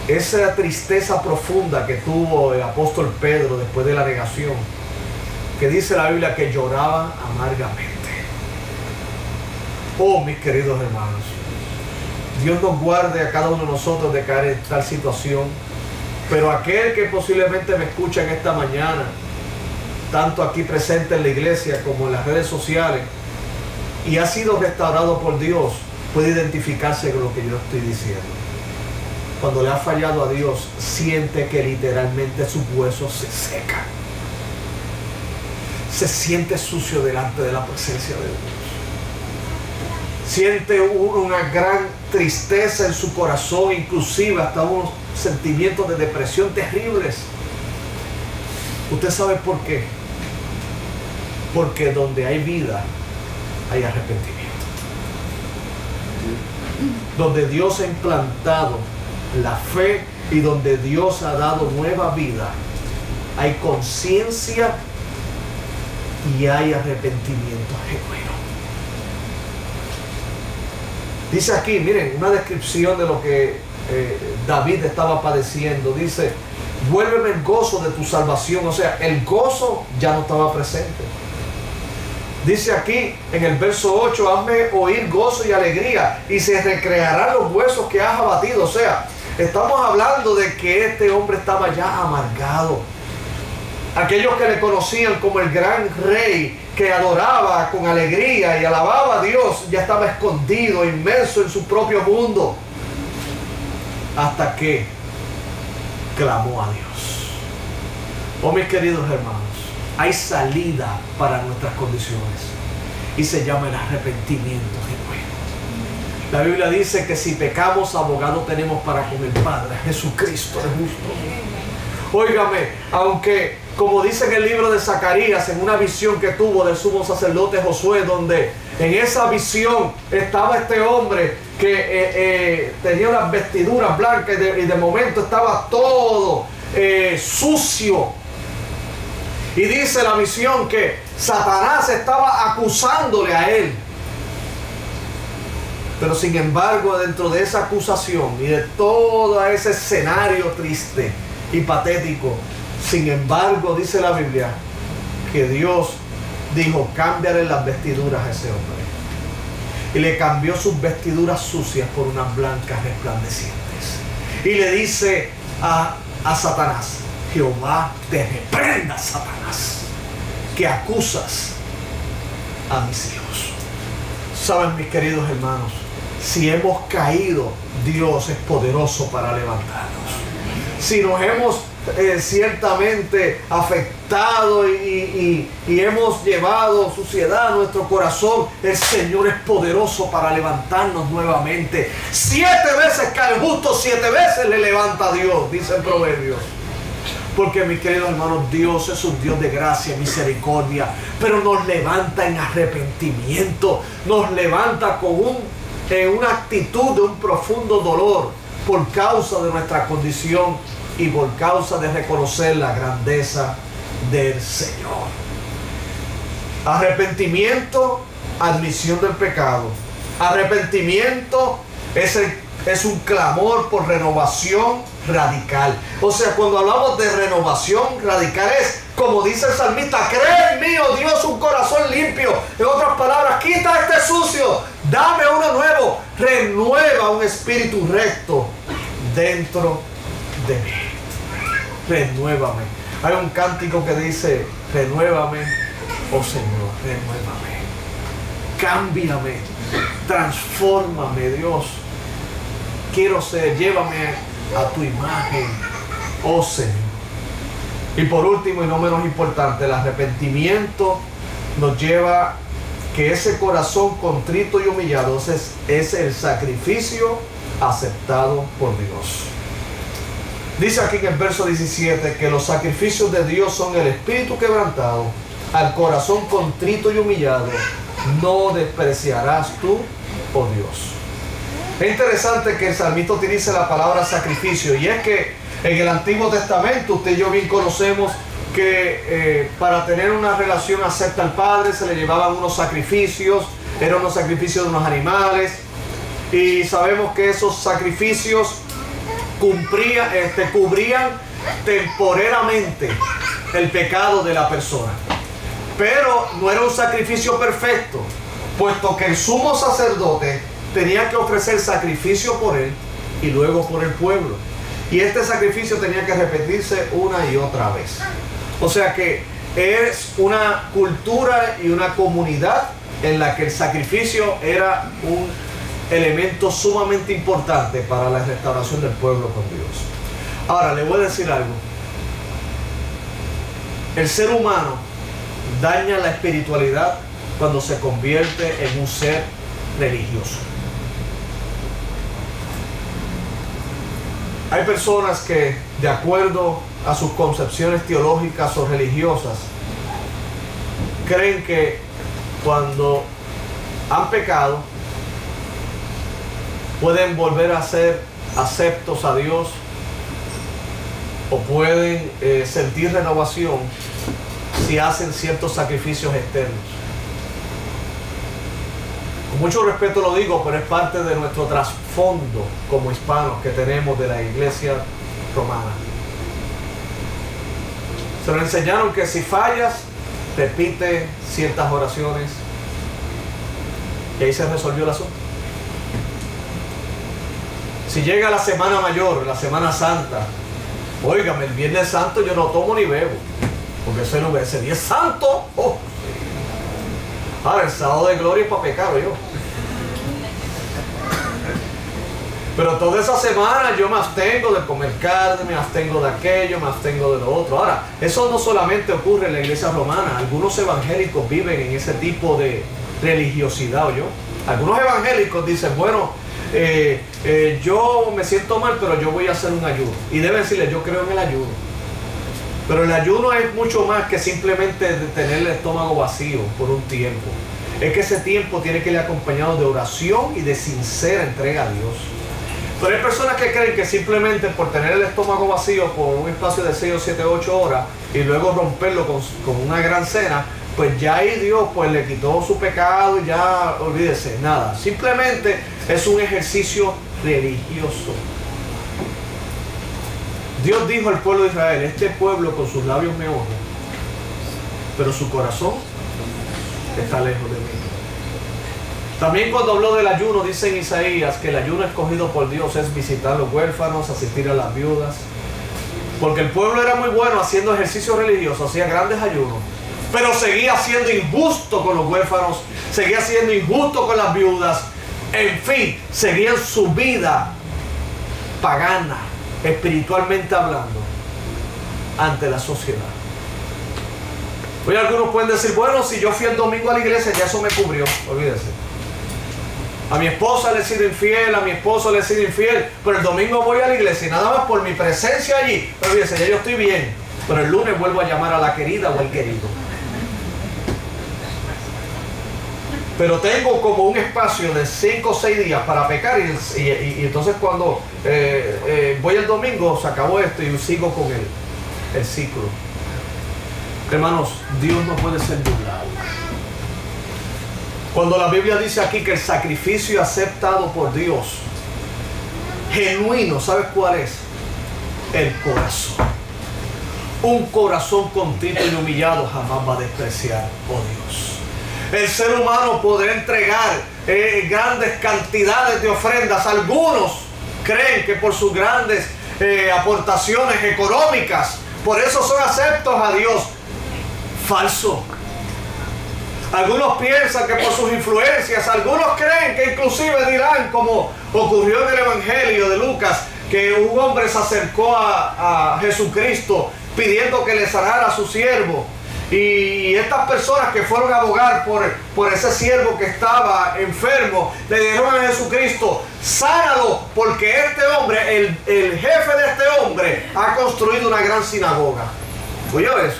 esa tristeza profunda que tuvo el apóstol Pedro después de la negación. Que dice la Biblia que lloraba amargamente. Oh, mis queridos hermanos, Dios nos guarde a cada uno de nosotros de caer en tal situación. Pero aquel que posiblemente me escucha en esta mañana, tanto aquí presente en la iglesia como en las redes sociales, y ha sido restaurado por Dios, puede identificarse con lo que yo estoy diciendo. Cuando le ha fallado a Dios, siente que literalmente sus huesos se secan. Se siente sucio delante de la presencia de Dios. Siente una gran tristeza en su corazón, inclusive hasta unos sentimientos de depresión terribles. ¿Usted sabe por qué? Porque donde hay vida, hay arrepentimiento. Donde Dios ha implantado la fe y donde Dios ha dado nueva vida, hay conciencia y hay arrepentimiento genuino. Dice aquí, miren, una descripción de lo que David estaba padeciendo. Dice: vuélveme el gozo de tu salvación. O sea, el gozo ya no estaba presente. Dice aquí en el verso 8: hazme oír gozo y alegría, y se recrearán los huesos que has abatido. O sea, estamos hablando de que este hombre estaba ya amargado. Aquellos que le conocían como el gran rey, que adoraba con alegría y alababa a Dios, ya estaba escondido, inmerso en su propio mundo, hasta que clamó a Dios. Oh, mis queridos hermanos, hay salida para nuestras condiciones y se llama el arrepentimiento genuino. La Biblia dice que si pecamos, abogado tenemos para con el Padre, Jesucristo el justo. Óigame, aunque, como dice en el libro de Zacarías, en una visión que tuvo del sumo sacerdote Josué, donde en esa visión estaba este hombre que tenía unas vestiduras blancas y de momento estaba todo sucio. Y dice la visión que Satanás estaba acusándole a él. Pero sin embargo, dentro de esa acusación y de todo ese escenario triste y patético, sin embargo, dice la Biblia que Dios dijo: cámbiale las vestiduras a ese hombre. Y le cambió sus vestiduras sucias por unas blancas resplandecientes. Y le dice a Satanás: Jehová te reprenda, Satanás, que acusas a mis hijos. Saben, mis queridos hermanos, si hemos caído, Dios es poderoso para levantarnos. Si nos hemos ciertamente afectado y hemos llevado suciedad a nuestro corazón, el Señor es poderoso para levantarnos nuevamente. 7 veces cae el justo, 7 veces le levanta a Dios, dice el Proverbio. Porque, mis queridos hermanos, Dios es un Dios de gracia y misericordia, pero nos levanta en arrepentimiento, nos levanta con una actitud de un profundo dolor por causa de nuestra condición y por causa de reconocer la grandeza del Señor. Arrepentimiento, admisión del pecado. Arrepentimiento es un clamor por renovación radical. O sea, cuando hablamos de renovación radical, es como dice el salmista: crea en mí, oh Dios, un corazón limpio. En otras palabras, quita este sucio, dame uno nuevo, renueva un espíritu recto dentro de mí. Renuévame. Hay un cántico que dice: renuévame, oh Señor, renuévame, cámbiame, transfórmame, Dios. Quiero ser, llévame a tu imagen, oh Señor. Y por último y no menos importante, el arrepentimiento nos lleva que ese corazón contrito y humillado es el sacrificio aceptado por Dios. Dice aquí en el verso 17 que los sacrificios de Dios son el espíritu quebrantado, al corazón contrito y humillado no despreciarás tú, oh Dios. Es interesante que el salmista utilice la palabra sacrificio, y es que en el Antiguo Testamento, usted y yo bien conocemos que para tener una relación acepta al Padre se le llevaban unos sacrificios, eran unos sacrificios de unos animales, y sabemos que esos sacrificios cubrían temporalmente el pecado de la persona, pero no era un sacrificio perfecto, puesto que el sumo sacerdote tenía que ofrecer sacrificio por él y luego por el pueblo, y este sacrificio tenía que repetirse una y otra vez. O sea que es una cultura y una comunidad en la que el sacrificio era un elemento sumamente importante para la restauración del pueblo con Dios. Ahora, le voy a decir algo. El ser humano daña la espiritualidad cuando se convierte en un ser religioso. Hay personas que, de acuerdo a sus concepciones teológicas o religiosas, creen que cuando han pecado, pueden volver a ser aceptos a Dios o pueden sentir renovación si hacen ciertos sacrificios externos. Con mucho respeto lo digo, pero es parte de nuestro trasfondo como hispanos que tenemos de la iglesia romana. Se nos enseñaron que si fallas, repite ciertas oraciones y ahí se resolvió el asunto. Si llega la Semana Mayor, la Semana Santa, óigame, el Viernes Santo yo no tomo ni bebo, porque ese día es santo. Oh. Ahora, el sábado de gloria es para pecar, yo. Pero toda esa semana yo me abstengo de comer carne, me abstengo de aquello, me abstengo de lo otro. Ahora, eso no solamente ocurre en la iglesia romana. Algunos evangélicos viven en ese tipo de religiosidad, ¿o yo? Algunos evangélicos dicen, bueno, yo me siento mal, pero yo voy a hacer un ayuno. Y deben decirle, yo creo en el ayuno. Pero el ayuno es mucho más que simplemente de tener el estómago vacío por un tiempo. Es que ese tiempo tiene que ir acompañado de oración y de sincera entrega a Dios. Pero hay personas que creen que simplemente por tener el estómago vacío por un espacio de 6 o 7 o 8 horas y luego romperlo con una gran cena, pues ya ahí Dios pues le quitó su pecado y ya olvídese, nada. Simplemente es un ejercicio religioso. Dios dijo al pueblo de Israel, este pueblo con sus labios me honra, pero su corazón está lejos de mí. También cuando habló del ayuno, dice en Isaías que el ayuno escogido por Dios es visitar a los huérfanos, asistir a las viudas. Porque el pueblo era muy bueno haciendo ejercicios religiosos, hacía grandes ayunos, pero seguía siendo injusto con los huérfanos, seguía siendo injusto con las viudas. En fin, seguían su vida pagana, espiritualmente hablando, ante la sociedad. Hoy algunos pueden decir, bueno, si yo fui el domingo a la iglesia, ya eso me cubrió. Olvídese. A mi esposa le he sido infiel, a mi esposo le he sido infiel, pero el domingo voy a la iglesia y nada más por mi presencia allí, olvídese, ya yo estoy bien. Pero el lunes vuelvo a llamar a la querida o el querido. Pero tengo como un espacio de 5 o 6 días para pecar y entonces cuando voy el domingo se acabó esto y sigo con el ciclo. Hermanos, Dios no puede ser burlado. Cuando la Biblia dice aquí que el sacrificio aceptado por Dios, genuino, ¿sabes cuál es? El corazón. Un corazón contrito y humillado jamás va a despreciar, oh Dios. El ser humano podrá entregar grandes cantidades de ofrendas. Algunos creen que por sus grandes aportaciones económicas, por eso son aceptos a Dios. Falso. Algunos piensan que por sus influencias, algunos creen que inclusive dirán, como ocurrió en el Evangelio de Lucas, que un hombre se acercó a Jesucristo pidiendo que le sanara a su siervo. Y estas personas que fueron a abogar por ese siervo que estaba enfermo, le dijeron a Jesucristo, sánalo, porque este hombre, el jefe de este hombre, ha construido una gran sinagoga. ¿Oyó eso?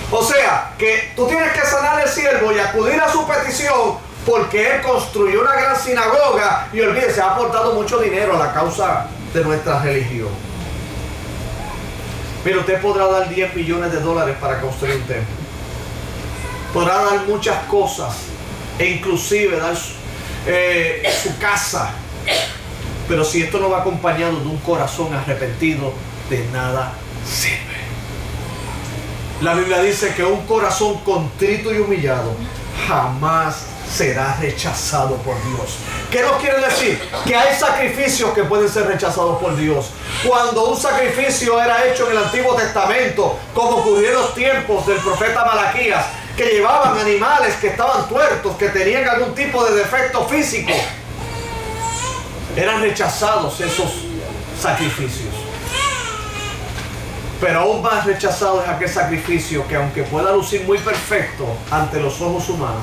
O sea, que tú tienes que sanar al siervo y acudir a su petición porque él construyó una gran sinagoga y olvídese, ha aportado mucho dinero a la causa de nuestra religión. Pero usted podrá dar 10 millones de dólares para construir un templo. Podrá dar muchas cosas e inclusive dar su casa. Pero si esto no va acompañado de un corazón arrepentido, de nada sirve. La Biblia dice que un corazón contrito y humillado jamás será rechazado por Dios. ¿Qué nos quiere decir? Que hay sacrificios que pueden ser rechazados por Dios. Cuando un sacrificio era hecho en el Antiguo Testamento, como ocurrió en los tiempos del profeta Malaquías, que llevaban animales que estaban tuertos, que tenían algún tipo de defecto físico, eran rechazados esos sacrificios. Pero aún más rechazado es aquel sacrificio que, aunque pueda lucir muy perfecto ante los ojos humanos,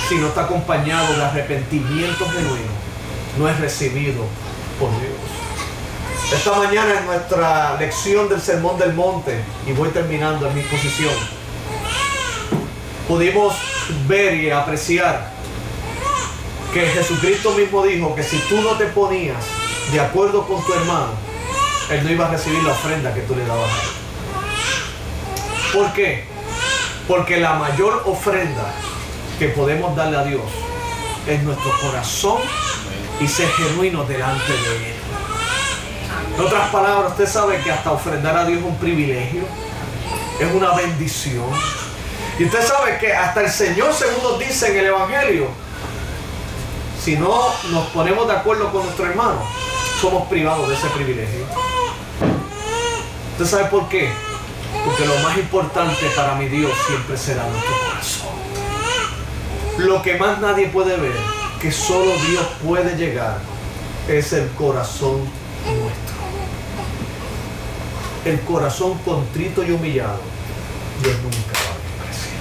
si no está acompañado de arrepentimiento genuino, no es recibido por Dios. Esta mañana en nuestra lección del Sermón del Monte, y voy terminando en mi exposición, pudimos ver y apreciar que Jesucristo mismo dijo que si tú no te ponías de acuerdo con tu hermano, él no iba a recibir la ofrenda que tú le dabas a él. ¿Por qué? Porque la mayor ofrenda que podemos darle a Dios es nuestro corazón y ser genuino delante de Él. En otras palabras, usted sabe que hasta ofrendar a Dios es un privilegio, es una bendición. Y usted sabe que hasta el Señor, según nos dice en el Evangelio, si no nos ponemos de acuerdo con nuestro hermano, somos privados de ese privilegio. ¿Usted sabe por qué? Porque lo más importante para mi Dios siempre será nuestro corazón. Lo que más nadie puede ver, que solo Dios puede llegar, es el corazón nuestro. El corazón contrito y humillado, Dios nunca va a despreciar.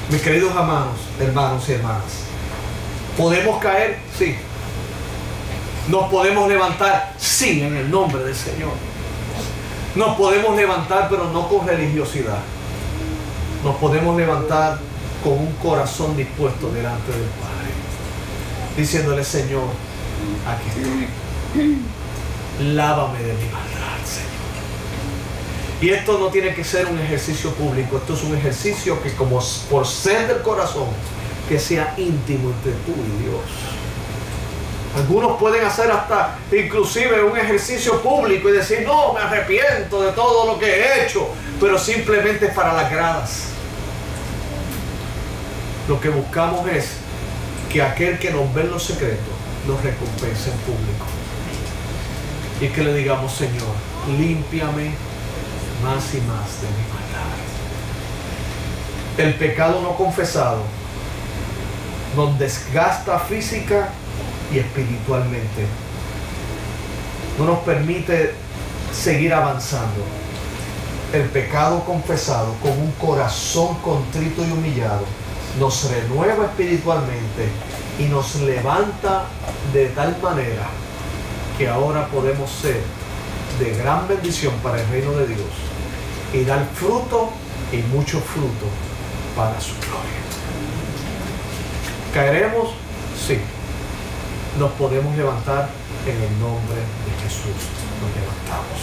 Mis queridos hermanos y hermanas, ¿podemos caer? Sí. ¿Nos podemos levantar? Sí, en el nombre del Señor. Nos podemos levantar, pero no con religiosidad. Nos podemos levantar con un corazón dispuesto delante del Padre, diciéndole: Señor, aquí estoy. Lávame de mi maldad, Señor. Y esto no tiene que ser un ejercicio público. Esto es un ejercicio que, como por ser del corazón, que sea íntimo entre tú y Dios. Algunos pueden hacer hasta inclusive un ejercicio público y decir: no, me arrepiento de todo lo que he hecho, pero simplemente para las gradas. Lo que buscamos es que aquel que nos ve en los secretos nos recompense en público. Y que le digamos: Señor, límpiame más y más de mi maldad. El pecado no confesado nos desgasta física y espiritualmente. No nos permite seguir avanzando. El pecado confesado con un corazón contrito y humillado nos renueva espiritualmente y nos levanta de tal manera que ahora podemos ser de gran bendición para el reino de Dios y dar fruto, y mucho fruto, para su gloria. ¿Caeremos? Sí. Nos podemos levantar en el nombre de Jesús. Nos levantamos.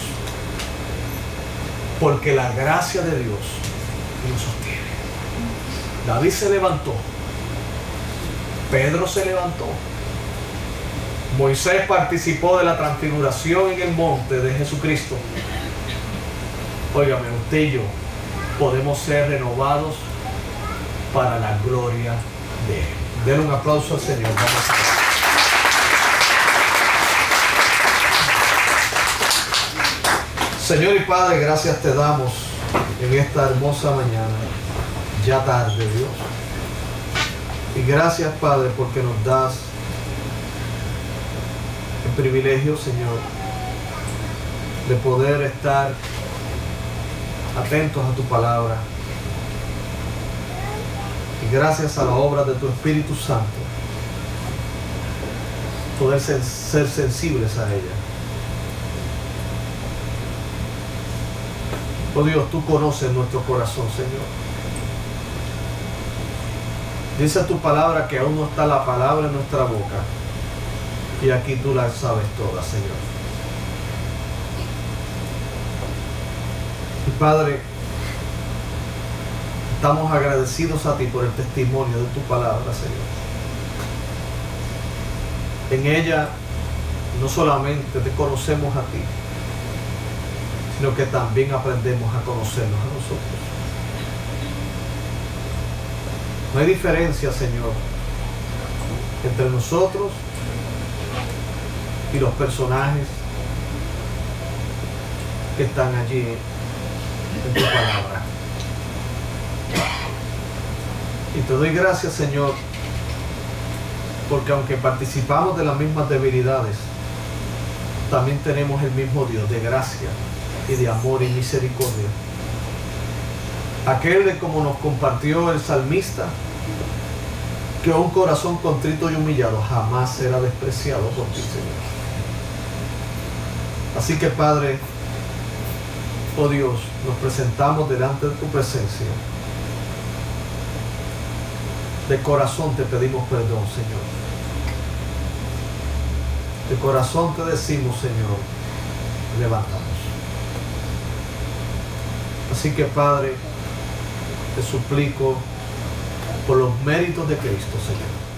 Porque la gracia de Dios nos sostiene. David se levantó. Pedro se levantó. Moisés participó de la transfiguración en el monte de Jesucristo. Óigame, usted y yo podemos ser renovados para la gloria de Él. Denle un aplauso al Señor. Vamos a ver. Señor y Padre, gracias te damos en esta hermosa mañana, ya tarde, Dios. Y gracias, Padre, porque nos das el privilegio, Señor, de poder estar atentos a tu palabra. Y gracias a la obra de tu Espíritu Santo, poder ser sensibles a ella. Oh Dios, tú conoces nuestro corazón, Señor. Dice tu palabra que aún no está la palabra en nuestra boca. Y aquí tú la sabes toda, Señor. Y Padre, estamos agradecidos a ti por el testimonio de tu palabra, Señor. En ella no solamente te conocemos a ti, sino que también aprendemos a conocernos a nosotros. No hay diferencia, Señor, entre nosotros y los personajes que están allí en tu palabra. Y te doy gracias, Señor, porque aunque participamos de las mismas debilidades, también tenemos el mismo Dios de gracia y de amor y misericordia. Aquel de como nos compartió el salmista, que un corazón contrito y humillado jamás será despreciado por ti, Señor. Así que, Padre, oh Dios, nos presentamos delante de tu presencia De corazón te pedimos perdón, Señor. De corazón te decimos, Señor, levantamos. Así que, Padre, te suplico por los méritos de Cristo, Señor,